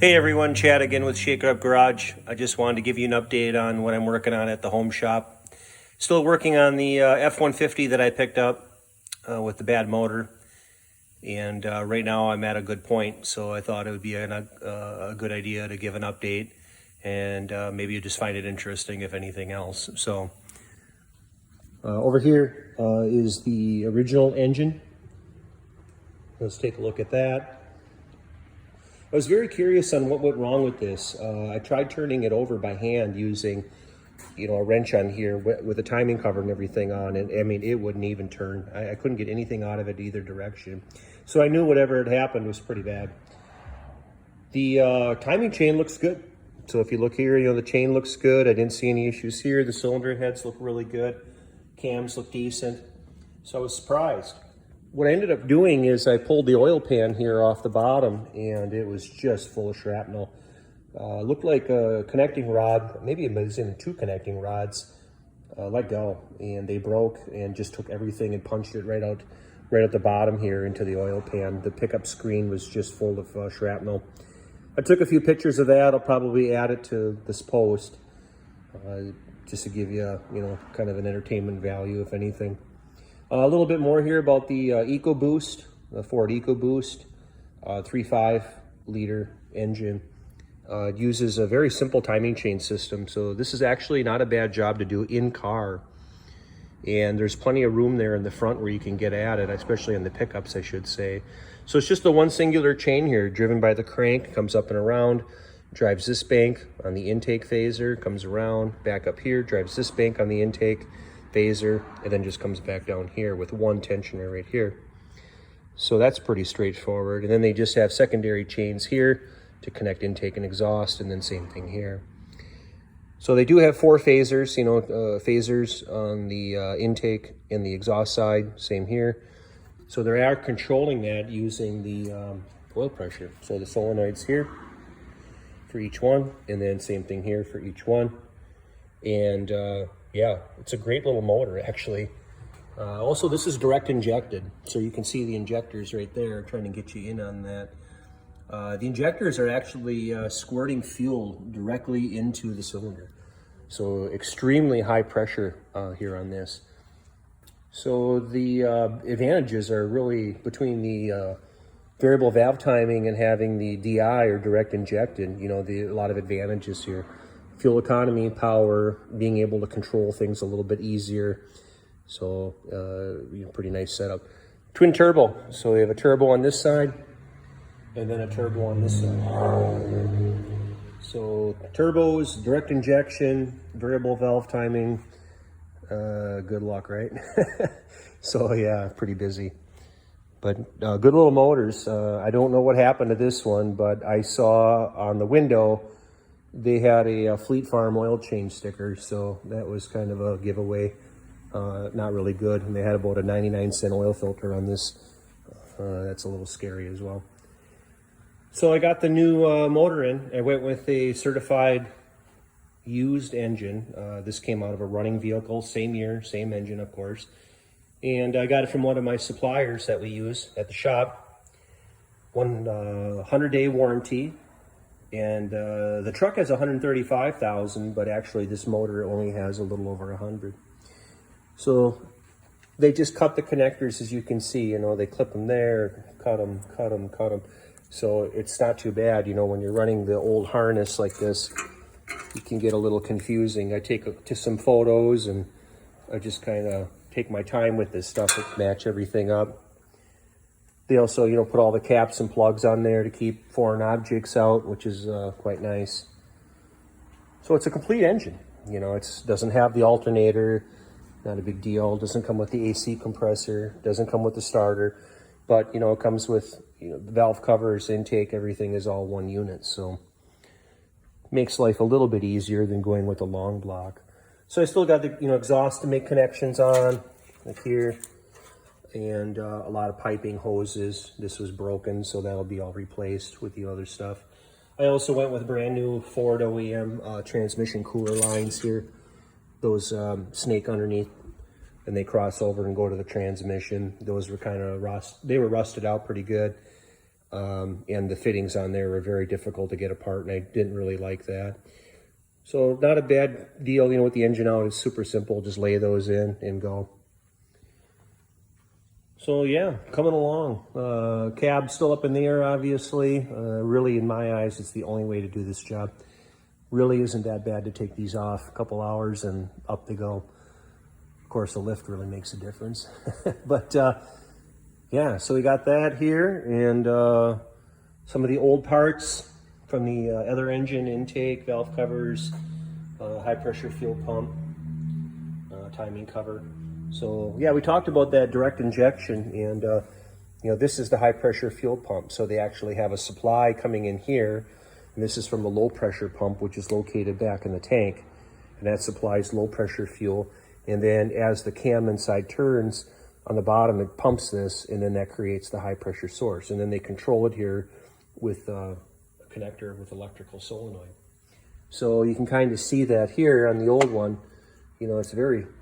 Hey everyone, Chad again with Shaker Up Garage. I just wanted to give you an update on what I'm working on at the home shop. Still working on the F150 that I picked up with the bad motor. And right now I'm at a good point, so I thought it would be a good idea to give an update. And maybe you just find it interesting if anything else. So over here is the original engine. Let's take a look at that. I was very curious on what went wrong with this. I tried turning it over by hand using, a wrench on here with the timing cover and everything on, and I mean, it wouldn't even turn. I couldn't get anything out of it either direction. So I knew whatever had happened was pretty bad. The timing chain looks good. So if you look here, the chain looks good. I didn't see any issues here. The cylinder heads look really good. Cams look decent. So I was surprised. What I ended up doing is I pulled the oil pan here off the bottom, and it was just full of shrapnel. Looked like a connecting rod, maybe it was in two connecting rods, let go, and they broke and just took everything and punched it right out the bottom here into the oil pan. The pickup screen was just full of shrapnel. I took a few pictures of that. I'll probably add it to this post, just to give you, kind of an entertainment value, if anything. A little bit more here about the Ecoboost, the Ford Ecoboost, 3.5 liter engine. It uses a very simple timing chain system, so this is actually not a bad job to do in car. And there's plenty of room there in the front where you can get at it, especially on the pickups, I should say. So it's just the one singular chain here, driven by the crank, comes up and around, drives this bank on the intake phaser, comes around, back up here, drives this bank on the intake phaser, and then just comes back down here with one tensioner right here. So that's pretty straightforward. And then they just have secondary chains here to connect intake and exhaust, and then same thing here. So they do have four phasers, phasers on the intake and the exhaust side, same here. So they are controlling that using the oil pressure. So the solenoids here for each one, and then same thing here for each one. And yeah, it's a great little motor, actually. Also, this is direct injected, so you can see the injectors right there, trying to get you in on that. The injectors are actually squirting fuel directly into the cylinder. So extremely high pressure here on this. So the advantages are really between the variable valve timing and having the DI or direct injected, a lot of advantages here. Fuel economy, power, being able to control things a little bit easier. So, pretty nice setup. Twin turbo. So we have a turbo on this side and then a turbo on this side. So turbos, direct injection, variable valve timing. Good luck, right? So yeah, pretty busy. But good little motors. I don't know what happened to this one, but I saw on the window they had a Fleet Farm oil change sticker, so that was kind of a giveaway. Not really good. And they had about a 99-cent oil filter on this. That's a little scary as well. So I got the new motor in. I went with a certified used engine. This came out of a running vehicle, same year, same engine, of course. And I got it from one of my suppliers that we use at the shop. 100-day warranty. And the truck has 135,000, but actually this motor only has a little over 100. So they just cut the connectors, as you can see. They clip them there, cut them, cut them, cut them. So it's not too bad. When you're running the old harness like this, it can get a little confusing. I take to some photos, and I just kind of take my time with this stuff to match everything up. They also, put all the caps and plugs on there to keep foreign objects out, which is quite nice. So it's a complete engine. It doesn't have the alternator, not a big deal. It doesn't come with the AC compressor, doesn't come with the starter, but, it comes with, the valve covers, intake, everything is all one unit. So it makes life a little bit easier than going with a long block. So I still got the, exhaust to make connections on, like here. And a lot of piping, hoses. This was broken, so that'll be all replaced with the other stuff. I also went with brand new Ford OEM transmission cooler lines here. Those snake underneath, and they cross over and go to the transmission. Those were kind of rusted out pretty good. and the fittings on there were very difficult to get apart, and I didn't really like that. So not a bad deal, with the engine out. It's super simple. Just lay those in and go. So yeah, coming along. Cab's still up in the air, obviously. Really, in my eyes, it's the only way to do this job. Really isn't that bad to take these off a couple hours and up they go. Of course, the lift really makes a difference. But yeah, so we got that here, and some of the old parts from the other engine, intake, valve covers, high pressure fuel pump, timing cover. So yeah, we talked about that direct injection, and this is the high pressure fuel pump. So they actually have a supply coming in here, and this is from the low pressure pump, which is located back in the tank, and that supplies low pressure fuel. And then as the cam inside turns on the bottom, it pumps this, and then that creates the high pressure source. And then they control it here with a connector with electrical solenoid. So you can kind of see that here on the old one. It's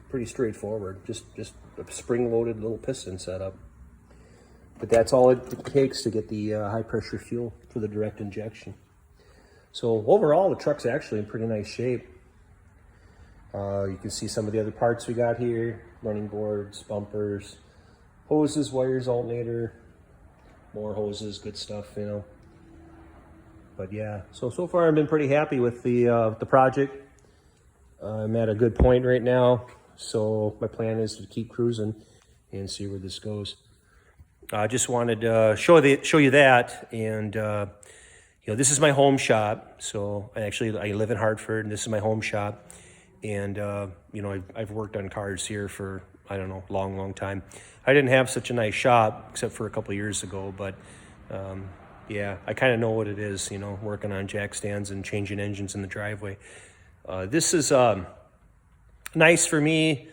pretty straightforward, just a spring-loaded little piston setup. But that's all it takes to get the high pressure fuel for the direct injection. So overall, the truck's actually in pretty nice shape. You can see some of the other parts we got here: running boards, bumpers, hoses, wires, alternator, more hoses, good stuff, But yeah, so far I've been pretty happy with the project. I'm at a good point right now, so my plan is to keep cruising and see where this goes. I just wanted to show you that, and this is my home shop. So I live in Hartford, and this is my home shop. And I've worked on cars here for, I don't know, long time. I didn't have such a nice shop except for a couple of years ago, but yeah, I kind of know what it is, working on jack stands and changing engines in the driveway. This is nice for me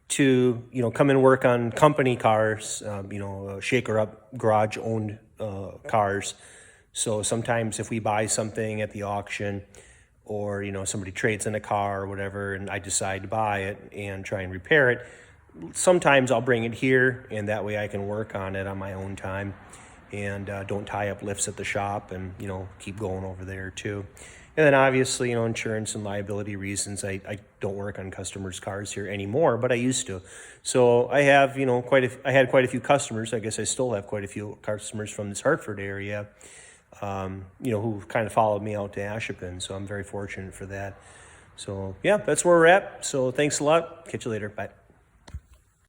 to, come and work on company cars, Shaker Up garage owned cars. So sometimes if we buy something at the auction, or somebody trades in a car or whatever, and I decide to buy it and try and repair it, sometimes I'll bring it here, and that way I can work on it on my own time, and don't tie up lifts at the shop, and keep going over there too. And then obviously, insurance and liability reasons, I don't work on customers' cars here anymore, but I used to. So I have, I had quite a few customers. I guess I still have quite a few customers from this Hartford area, who kind of followed me out to Ashepin. So I'm very fortunate for that. So yeah, that's where we're at. So thanks a lot. Catch you later. Bye.